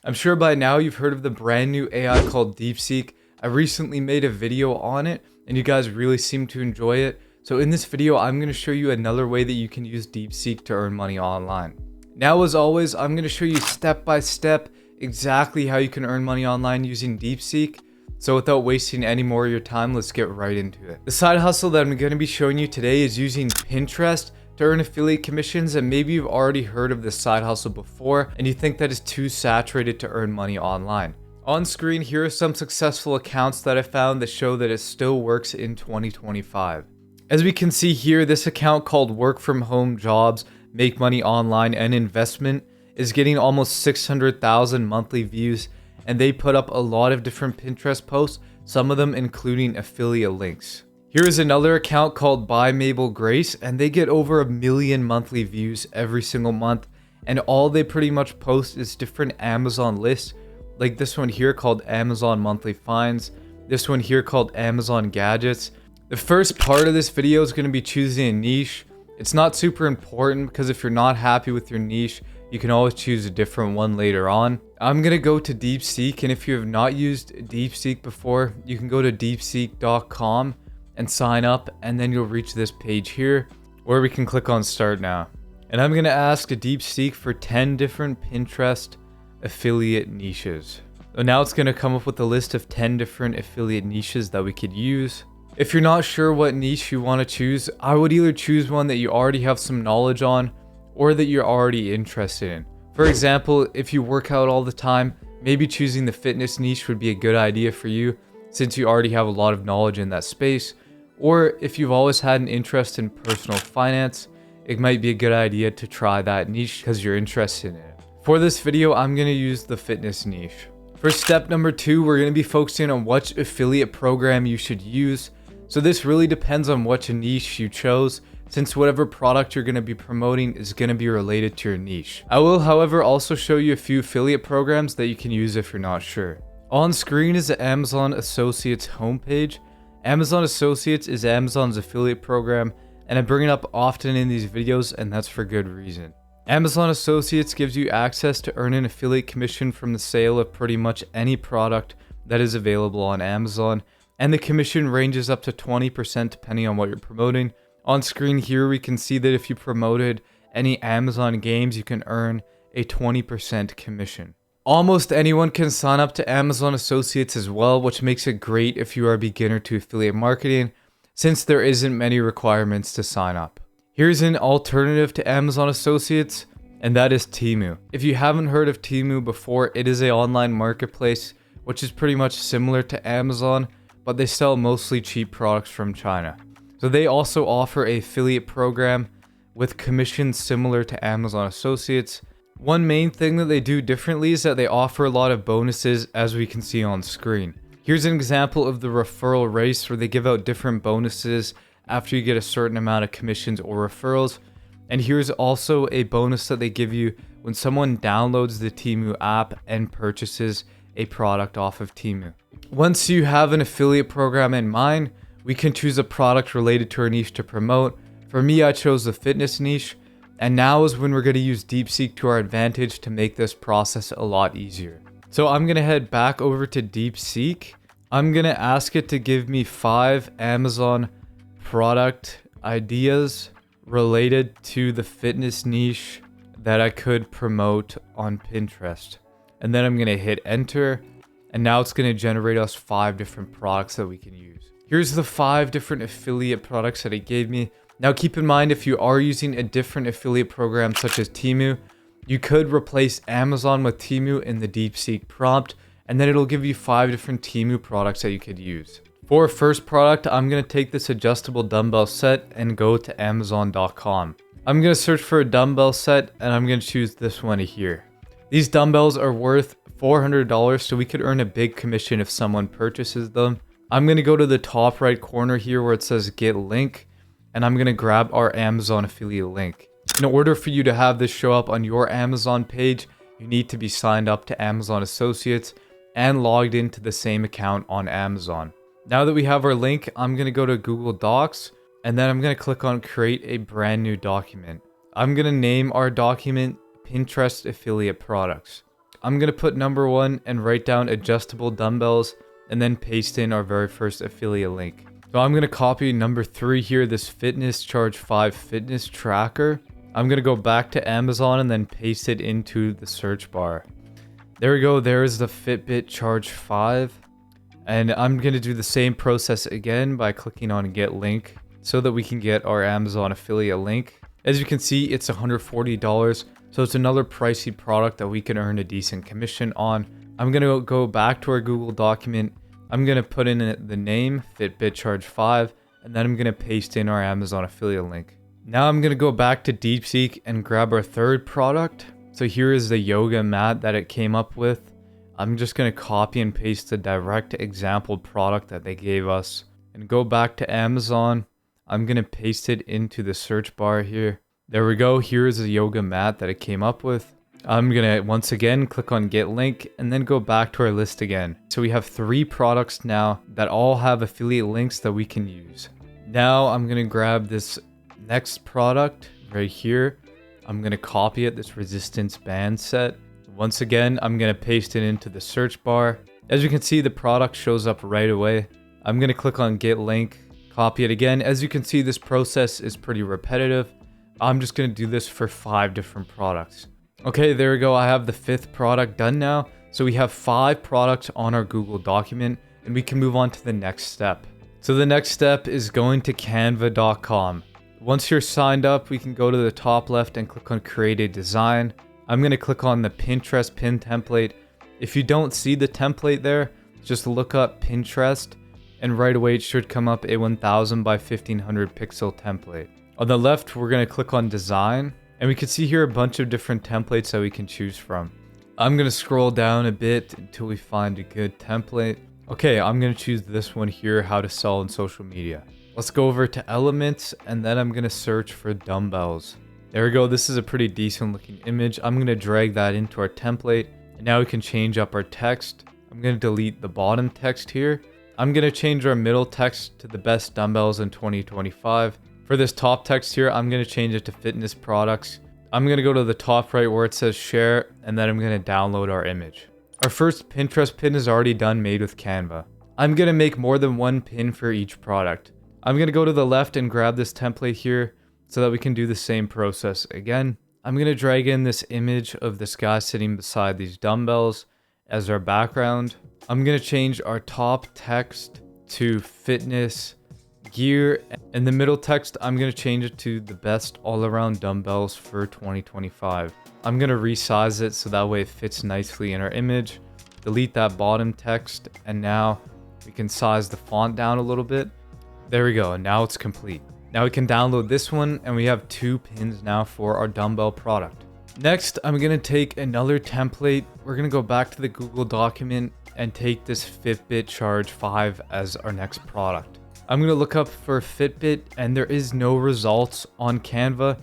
I'm sure by now you've heard of the brand new AI called Deepseek. I recently made a video on it and you guys really seem to enjoy it. So in this video, I'm going to show you another way that you can use Deepseek to earn money online. Now, as always, I'm going to show you step by step exactly how you can earn money online using Deepseek. So without wasting any more of your time, let's get right into it. The side hustle that I'm going to be showing you today is using Pinterest to earn affiliate commissions, and maybe you've already heard of this side hustle before and you think that is too saturated to earn money online. On screen, here are some successful accounts that I found that show that it still works in 2025. As we can see here, this account called Work From Home Jobs, Make Money Online and Investment is getting almost 600,000 monthly views, and they put up a lot of different Pinterest posts, some of them including affiliate links. Here is another account called By Mabel Grace, and they get over 1 million monthly views every single month, and all they pretty much post is different Amazon lists, like this one here called Amazon Monthly Finds, this one here called Amazon Gadgets. The first part of this video is going to be choosing a niche. It's not super important because if you're not happy with your niche, you can always choose a different one later on. I'm going to go to Deepseek, and if you have not used Deepseek before, you can go to deepseek.com and sign up, and then you'll reach this page here where we can click on Start Now. And I'm going to ask Deepseek for 10 different Pinterest affiliate niches. So now it's going to come up with a list of 10 different affiliate niches that we could use. If you're not sure what niche you want to choose, I would either choose one that you already have some knowledge on or that you're already interested in. For example, if you work out all the time, maybe choosing the fitness niche would be a good idea for you since you already have a lot of knowledge in that space. Or if you've always had an interest in personal finance, it might be a good idea to try that niche because you're interested in it. For this video, I'm going to use the fitness niche. For step number 2, we're going to be focusing on which affiliate program you should use. So this really depends on which niche you chose, since whatever product you're going to be promoting is going to be related to your niche. I will, however, also show you a few affiliate programs that you can use if you're not sure. On screen is the Amazon Associates homepage. Amazon Associates is Amazon's affiliate program, and I bring it up often in these videos, and that's for good reason. Amazon Associates gives you access to earn an affiliate commission from the sale of pretty much any product that is available on Amazon, and the commission ranges up to 20% depending on what you're promoting. On screen here, we can see that if you promoted any Amazon games, you can earn a 20% commission. Almost anyone can sign up to Amazon Associates as well, which makes it great if you are a beginner to affiliate marketing, since there isn't many requirements to sign up. Here's an alternative to Amazon Associates, and that is Temu. If you haven't heard of Temu before, it is an online marketplace, which is pretty much similar to Amazon, but they sell mostly cheap products from China. So they also offer an affiliate program with commissions similar to Amazon Associates. One main thing that they do differently is that they offer a lot of bonuses, as we can see on screen. Here's an example of the referral race where they give out different bonuses after you get a certain amount of commissions or referrals. And here's also a bonus that they give you when someone downloads the Temu app and purchases a product off of Temu. Once you have an affiliate program in mind, we can choose a product related to our niche to promote. For me, I chose the fitness niche, and now is when we're going to use Deepseek to our advantage to make this process a lot easier. So I'm going to head back over to Deepseek. I'm going to ask it to give me 5 Amazon product ideas related to the fitness niche that I could promote on Pinterest. And then I'm going to hit enter. And now it's going to generate us 5 different products that we can use. Here's the 5 different affiliate products that it gave me. Now keep in mind, if you are using a different affiliate program such as Temu, you could replace Amazon with Temu in the Deepseek prompt, and then it'll give you 5 different Temu products that you could use. For our first product, I'm going to take this adjustable dumbbell set and go to Amazon.com. I'm going to search for a dumbbell set, and I'm going to choose this one here. These dumbbells are worth $400, so we could earn a big commission if someone purchases them. I'm going to go to the top right corner here where it says get link, and I'm going to grab our Amazon affiliate link. In order for you to have this show up on your Amazon page, you need to be signed up to Amazon Associates and logged into the same account on Amazon. Now that we have our link, I'm going to go to Google Docs, and then I'm going to click on create a brand new document. I'm going to name our document Pinterest affiliate products. I'm gonna put number 1 and write down adjustable dumbbells and then paste in our very first affiliate link. So I'm gonna copy number 3 here, this fitness charge 5 fitness tracker. I'm gonna go back to Amazon and then paste it into the search bar. There we go, there's the Fitbit Charge 5. And I'm gonna do the same process again by clicking on get link so that we can get our Amazon affiliate link. As you can see, it's $140, so it's another pricey product that we can earn a decent commission on. I'm gonna go back to our Google document. I'm gonna put in the name, Fitbit Charge 5, and then I'm gonna paste in our Amazon affiliate link. Now I'm gonna go back to Deepseek and grab our third product. So here is the yoga mat that it came up with. I'm just gonna copy and paste the direct example product that they gave us and go back to Amazon. I'm gonna paste it into the search bar here. There we go, here's the yoga mat that it came up with. I'm gonna once again click on get link and then go back to our list again. So we have 3 products now that all have affiliate links that we can use. Now I'm gonna grab this next product right here. I'm gonna copy it, this resistance band set. Once again, I'm gonna paste it into the search bar. As you can see, the product shows up right away. I'm gonna click on get link, copy it again. As you can see, this process is pretty repetitive. I'm just gonna do this for 5 different products. Okay, there we go. I have the 5th product done now. So we have 5 products on our Google document and we can move on to the next step. So the next step is going to canva.com. Once you're signed up, we can go to the top left and click on create a design. I'm going to click on the Pinterest pin template. If you don't see the template there, just look up Pinterest and right away it should come up a 1000 by 1500 pixel template. On the left, we're going to click on design and we can see here a bunch of different templates that we can choose from. I'm going to scroll down a bit until we find a good template. Okay, I'm going to choose this one here, how to sell on social media. Let's go over to elements and then I'm going to search for dumbbells. There we go. This is a pretty decent looking image. I'm going to drag that into our template and now we can change up our text. I'm going to delete the bottom text here. I'm going to change our middle text to the best dumbbells in 2025. For this top text here, I'm going to change it to fitness products. I'm going to go to the top right where it says share and then I'm going to download our image. Our first Pinterest pin is already done, made with Canva. I'm going to make more than 1 pin for each product. I'm going to go to the left and grab this template here so that we can do the same process again. I'm going to drag in this image of this guy sitting beside these dumbbells as our background. I'm going to change our top text to fitness gear and the middle text I'm going to change it to the best all-around dumbbells for 2025. I'm going to resize it so that way it fits nicely in our image. Delete that bottom text and now we can size the font down a little bit. There we go, now it's complete. Now we can download this one and we have 2 pins now for our dumbbell product. Next, I'm going to take another template. We're going to go back to the Google document and take this Fitbit Charge 5 as our next product. I'm going to look up for Fitbit and there is no results on Canva.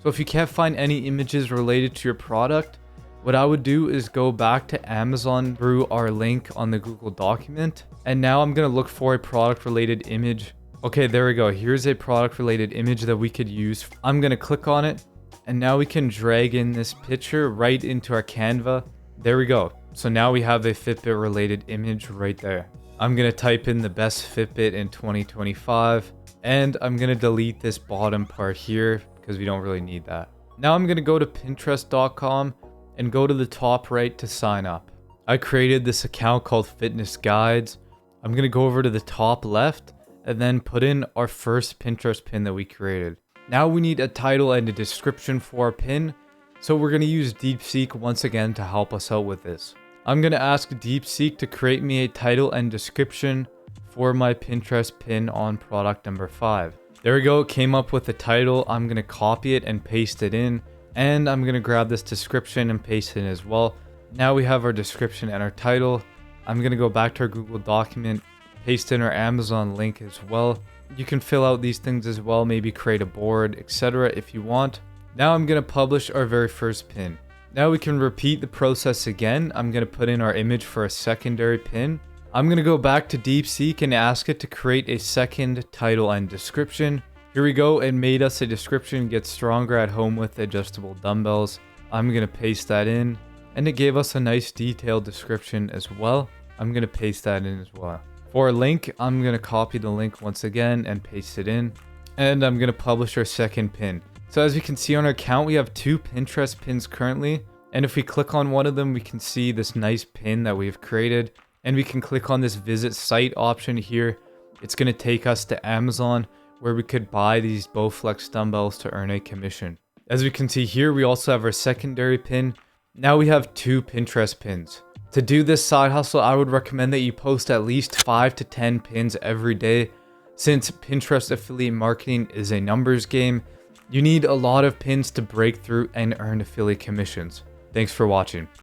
So if you can't find any images related to your product, what I would do is go back to Amazon through our link on the Google document. And now I'm going to look for a product related image. Okay, there we go. Here's a product related image that we could use. I'm going to click on it and now we can drag in this picture right into our Canva. There we go. So now we have a Fitbit related image right there. I'm going to type in the best Fitbit in 2025 and I'm going to delete this bottom part here because we don't really need that. Now I'm going to go to Pinterest.com and go to the top right to sign up. I created this account called Fitness Guides. I'm going to go over to the top left and then put in our first Pinterest pin that we created. Now we need a title and a description for our pin. So we're going to use Deepseek once again to help us out with this. I'm going to ask Deepseek to create me a title and description for my Pinterest pin on product number 5. There we go, it came up with the title. I'm going to copy it and paste it in. And I'm going to grab this description and paste it in as well. Now we have our description and our title. I'm going to go back to our Google document, paste in our Amazon link as well. You can fill out these things as well, maybe create a board, etc. if you want. Now I'm going to publish our very first pin. Now we can repeat the process again. I'm going to put in our image for a secondary pin. I'm going to go back to Deepseek and ask it to create a second title and description. Here we go, it made us a description, get stronger at home with adjustable dumbbells. I'm going to paste that in and it gave us a nice detailed description as well. I'm going to paste that in as well. For a link, I'm going to copy the link once again and paste it in, and I'm going to publish our second pin. So as you can see on our account, we have 2 Pinterest pins currently, and if we click on one of them, we can see this nice pin that we've created, and we can click on this visit site option here. It's going to take us to Amazon, where we could buy these Bowflex dumbbells to earn a commission. As we can see here, we also have our secondary pin. Now we have 2 Pinterest pins. To do this side hustle, I would recommend that you post at least 5 to 10 pins every day. Since Pinterest affiliate marketing is a numbers game, you need a lot of pins to break through and earn affiliate commissions. Thanks for watching.